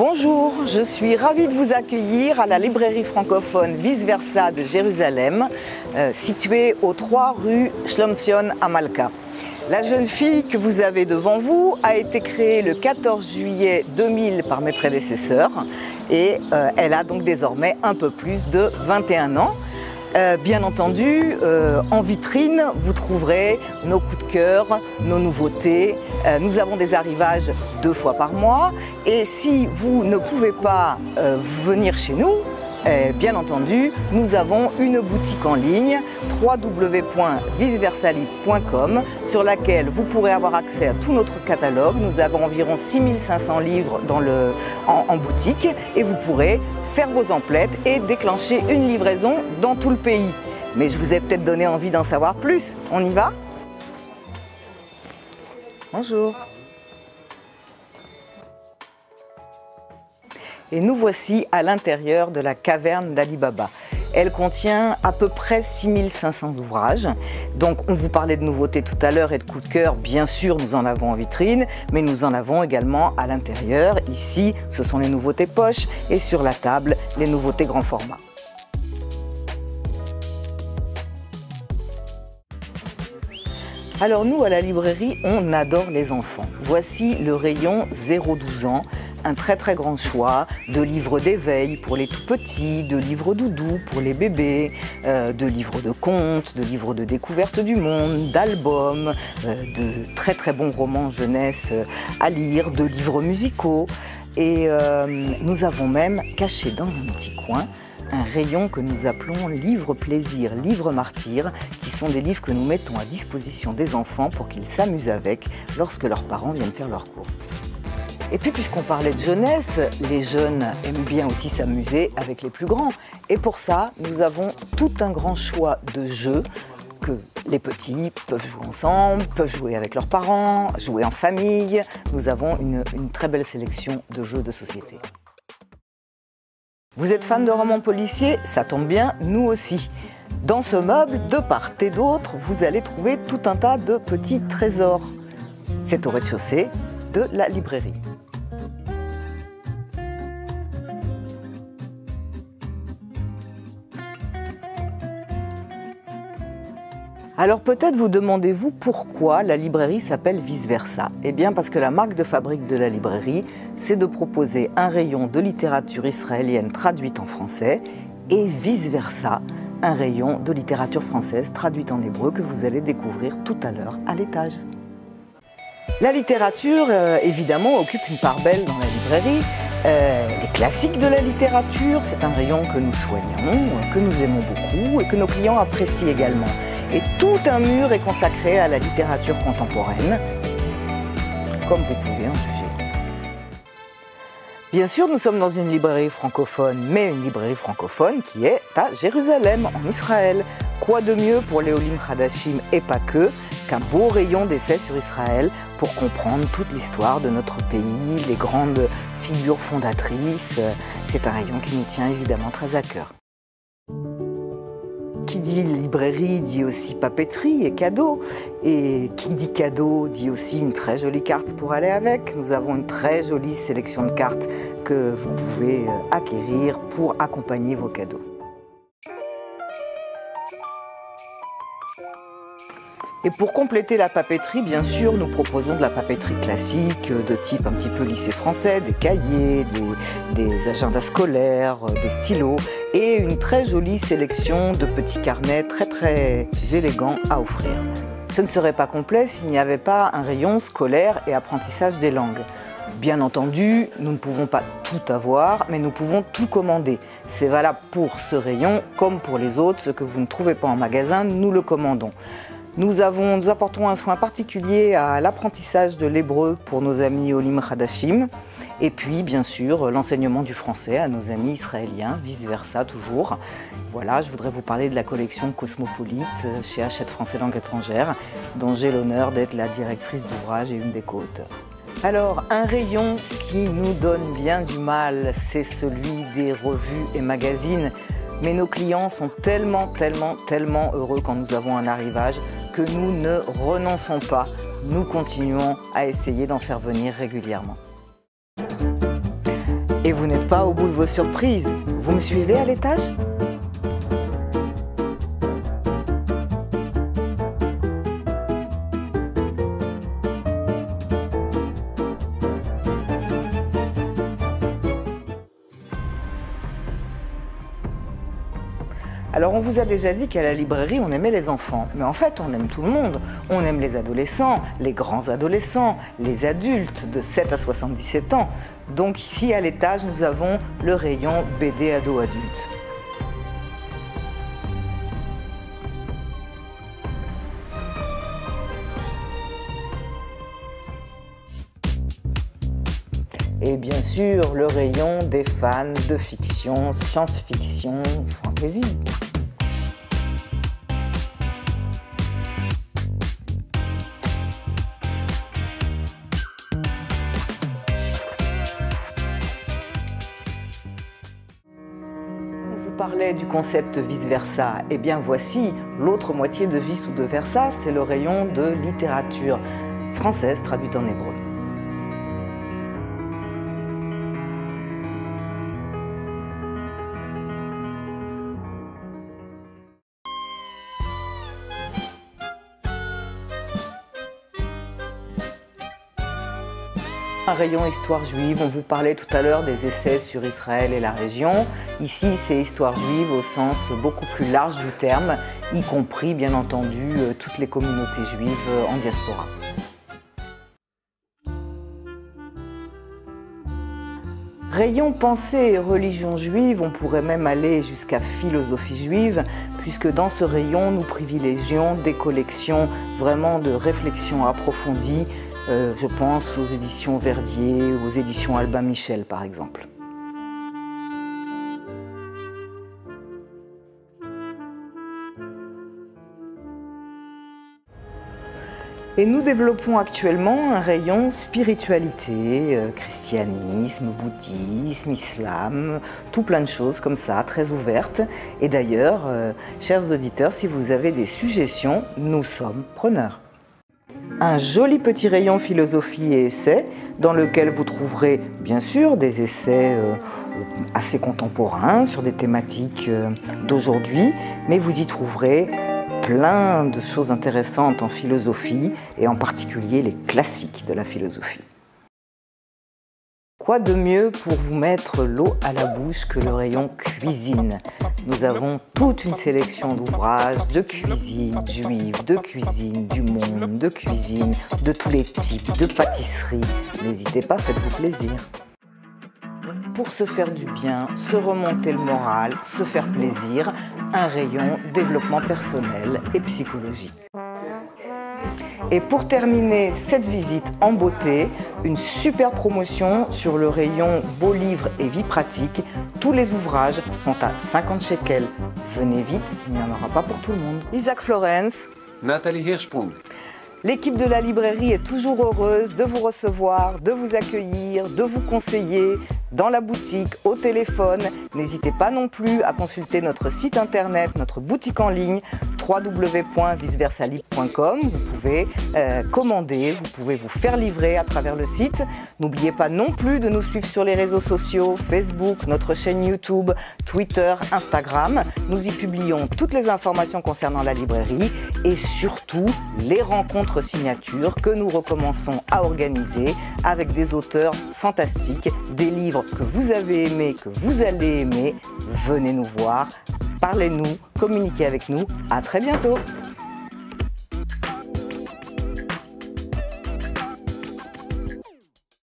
Bonjour, je suis ravie de vous accueillir à la librairie francophone Vice Versa de Jérusalem, située aux 3 rue Shlomtzion à Malka. La jeune fille que vous avez devant vous a été créée le 14 juillet 2000 par mes prédécesseurs et elle a donc désormais un peu plus de 21 ans. Bien entendu, en vitrine, vous trouverez nos coups de cœur, nos nouveautés. Nous avons des arrivages 2 fois par mois. Et si vous ne pouvez pas venir chez nous, bien entendu, nous avons une boutique en ligne www.viceversalib.com sur laquelle vous pourrez avoir accès à tout notre catalogue. Nous avons environ 6500 livres en boutique et vous pourrez faire vos emplettes et déclencher une livraison dans tout le pays. Mais je vous ai peut-être donné envie d'en savoir plus. On y va? Bonjour. Et nous voici à l'intérieur de la caverne d'Ali Baba. Elle contient à peu près 6500 ouvrages. Donc on vous parlait de nouveautés tout à l'heure et de coups de cœur. Bien sûr, nous en avons en vitrine, mais nous en avons également à l'intérieur. Ici, ce sont les nouveautés poches et sur la table, les nouveautés grand format. Alors nous, à la librairie, on adore les enfants. Voici le rayon 0-12 ans. Un très grand choix de livres d'éveil pour les tout petits, de livres doudous pour les bébés, de livres de contes, de livres de découverte du monde, d'albums, de très bons romans jeunesse à lire, de livres musicaux. Et nous avons même caché dans un petit coin un rayon que nous appelons livres plaisir, livres martyrs, qui sont des livres que nous mettons à disposition des enfants pour qu'ils s'amusent avec lorsque leurs parents viennent faire leurs courses. Et puis, puisqu'on parlait de jeunesse, les jeunes aiment bien aussi s'amuser avec les plus grands. Et pour ça, nous avons tout un grand choix de jeux que les petits peuvent jouer ensemble, peuvent jouer avec leurs parents, jouer en famille. Nous avons une très belle sélection de jeux de société. Vous êtes fan de romans policiers? Ça tombe bien, nous aussi. Dans ce meuble, de part et d'autre, vous allez trouver tout un tas de petits trésors. C'est au rez-de-chaussée de la librairie. Alors peut-être vous demandez-vous pourquoi la librairie s'appelle Vice Versa. Eh bien parce que la marque de fabrique de la librairie, c'est de proposer un rayon de littérature israélienne traduite en français et vice versa, un rayon de littérature française traduite en hébreu que vous allez découvrir tout à l'heure à l'étage. La littérature, évidemment, occupe une part belle dans la librairie. Les classiques de la littérature, c'est un rayon que nous soignons, que nous aimons beaucoup et que nos clients apprécient également. Et tout un mur est consacré à la littérature contemporaine, comme vous pouvez en juger. Bien sûr, nous sommes dans une librairie francophone, mais une librairie francophone qui est à Jérusalem, en Israël. Quoi de mieux pour les Olim Hadashim et pas que, qu'un beau rayon d'essai sur Israël pour comprendre toute l'histoire de notre pays, les grandes figures fondatrices. C'est un rayon qui nous tient évidemment très à cœur. Qui dit librairie dit aussi papeterie et cadeaux. Et qui dit cadeau dit aussi une très jolie carte pour aller avec. Nous avons une très jolie sélection de cartes que vous pouvez acquérir pour accompagner vos cadeaux. Et pour compléter la papeterie, bien sûr, nous proposons de la papeterie classique, de type un petit peu lycée français, des cahiers, des agendas scolaires, des stylos, et une très jolie sélection de petits carnets très élégants à offrir. Ce ne serait pas complet s'il n'y avait pas un rayon scolaire et apprentissage des langues. Bien entendu, nous ne pouvons pas tout avoir, mais nous pouvons tout commander. C'est valable pour ce rayon comme pour les autres. Ce que vous ne trouvez pas en magasin, nous le commandons. Nous apportons un soin particulier à l'apprentissage de l'hébreu pour nos amis Olim Hadashim et puis bien sûr l'enseignement du français à nos amis israéliens, vice versa toujours. Voilà, je voudrais vous parler de la collection Cosmopolite chez Hachette Français Langue étrangère dont j'ai l'honneur d'être la directrice d'ouvrage et une des co-auteurs. Alors, un rayon qui nous donne bien du mal, c'est celui des revues et magazines. Mais nos clients sont tellement heureux quand nous avons un arrivage que nous ne renonçons pas. Nous continuons à essayer d'en faire venir régulièrement. Et vous n'êtes pas au bout de vos surprises. Vous me suivez à l'étage ? Alors on vous a déjà dit qu'à la librairie on aimait les enfants, mais en fait on aime tout le monde. On aime les adolescents, les grands adolescents, les adultes de 7 à 77 ans. Donc ici à l'étage nous avons le rayon BD ado-adulte. Et bien sûr le rayon des fans de fiction, science-fiction, fantasy. Parlait du concept vice-versa, et bien voici l'autre moitié de vice ou de versa, c'est le rayon de littérature française traduite en hébreu. Un rayon histoire juive, on vous parlait tout à l'heure des essais sur Israël et la région. Ici, c'est histoire juive au sens beaucoup plus large du terme, y compris bien entendu toutes les communautés juives en diaspora. Rayon pensée et religion juive, on pourrait même aller jusqu'à philosophie juive, puisque dans ce rayon, nous privilégions des collections vraiment de réflexion approfondie. Je pense aux éditions Verdier ou aux éditions Albin Michel par exemple. Et nous développons actuellement un rayon spiritualité, christianisme, bouddhisme, islam, tout plein de choses comme ça, très ouvertes. Et d'ailleurs, chers auditeurs, si vous avez des suggestions, nous sommes preneurs. Un joli petit rayon philosophie et essais dans lequel vous trouverez bien sûr des essais assez contemporains sur des thématiques d'aujourd'hui, mais vous y trouverez plein de choses intéressantes en philosophie et en particulier les classiques de la philosophie. Quoi de mieux pour vous mettre l'eau à la bouche que le rayon cuisine? Nous avons toute une sélection d'ouvrages de cuisine juive, de cuisine du monde, de cuisine de tous les types, de pâtisseries. N'hésitez pas, faites-vous plaisir. Pour se faire du bien, se remonter le moral, se faire plaisir, un rayon développement personnel et psychologie. Et pour terminer cette visite en beauté, une super promotion sur le rayon beaux livres et vie pratique. Tous les ouvrages sont à 50 shekels. Venez vite, il n'y en aura pas pour tout le monde. Isaac Florence. Nathalie Hirschsprung. L'équipe de la librairie est toujours heureuse de vous recevoir, de vous accueillir, de vous conseiller dans la boutique, au téléphone. N'hésitez pas non plus à consulter notre site internet, notre boutique en ligne www.viceversalib.com. Vous pouvez commander, vous pouvez vous faire livrer à travers le site. N'oubliez pas non plus de nous suivre sur les réseaux sociaux, Facebook, notre chaîne YouTube, Twitter, Instagram. Nous y publions toutes les informations concernant la librairie et surtout les rencontres signatures que nous recommençons à organiser avec des auteurs fantastiques, des livres que vous avez aimés, que vous allez aimer. Venez nous voir, parlez-nous, communiquez avec nous. À très bientôt.